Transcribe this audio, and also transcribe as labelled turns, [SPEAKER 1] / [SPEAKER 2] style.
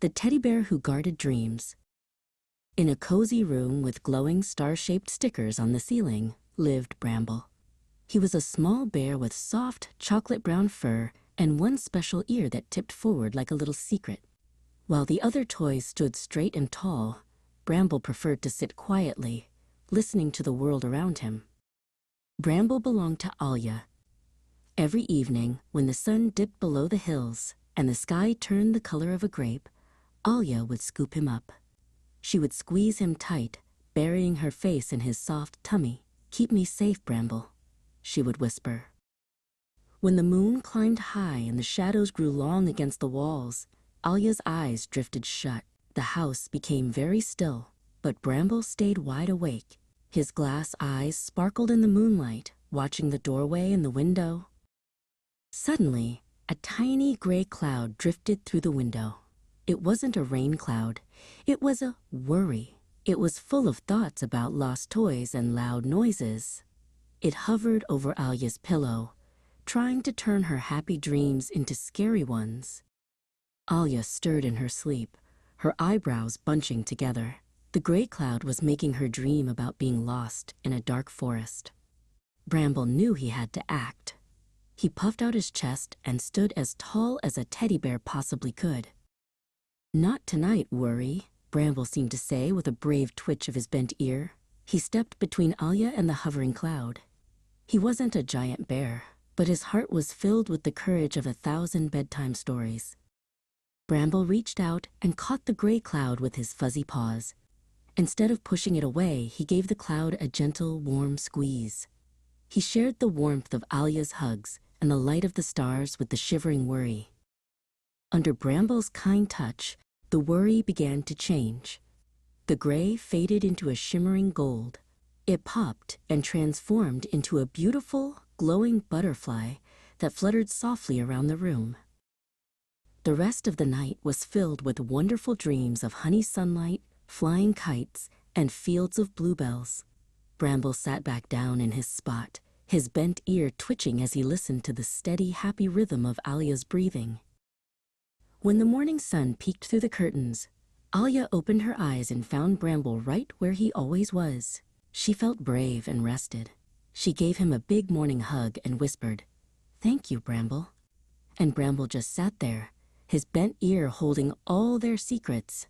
[SPEAKER 1] the teddy bear who guarded dreams. In a cozy room with glowing star-shaped stickers on the ceiling lived Bramble. He was a small bear with soft, chocolate-brown fur and one special ear that tipped forward like a little secret. While the other toys stood straight and tall, Bramble preferred to sit quietly, listening to the world around him. Bramble belonged to Alia. Every evening, when the sun dipped below the hills and the sky turned the color of a grape, Alia would scoop him up. She would squeeze him tight, burying her face in his soft tummy. "Keep me safe, Bramble," she would whisper. When the moon climbed high and the shadows grew long against the walls, Alia's eyes drifted shut. The house became very still, but Bramble stayed wide awake. His glass eyes sparkled in the moonlight, watching the doorway and the window. Suddenly, a tiny gray cloud drifted through the window. It wasn't a rain cloud. It was a worry. It was full of thoughts about lost toys and loud noises. It hovered over Alia's pillow, trying to turn her happy dreams into scary ones. Alia stirred in her sleep, her eyebrows bunching together. The gray cloud was making her dream about being lost in a dark forest. Bramble knew he had to act. He puffed out his chest and stood as tall as a teddy bear possibly could. "Not tonight, Worry," Bramble seemed to say with a brave twitch of his bent ear. He stepped between Alia and the hovering cloud. He wasn't a giant bear, but his heart was filled with the courage of 1,000 bedtime stories. Bramble reached out and caught the gray cloud with his fuzzy paws. Instead of pushing it away, he gave the cloud a gentle, warm squeeze. He shared the warmth of Alia's hugs and the light of the stars with the shivering Worry. Under Bramble's kind touch, the Worry began to change. The gray faded into a shimmering gold. It popped and transformed into a beautiful, glowing butterfly that fluttered softly around the room. The rest of the night was filled with wonderful dreams of honey sunlight, flying kites, and fields of bluebells. Bramble sat back down in his spot, his bent ear twitching as he listened to the steady, happy rhythm of Alia's breathing. When the morning sun peeked through the curtains, Alia opened her eyes and found Bramble right where he always was. She felt brave and rested. She gave him a big morning hug and whispered, "Thank you, Bramble." And Bramble just sat there, his bent ear holding all their secrets,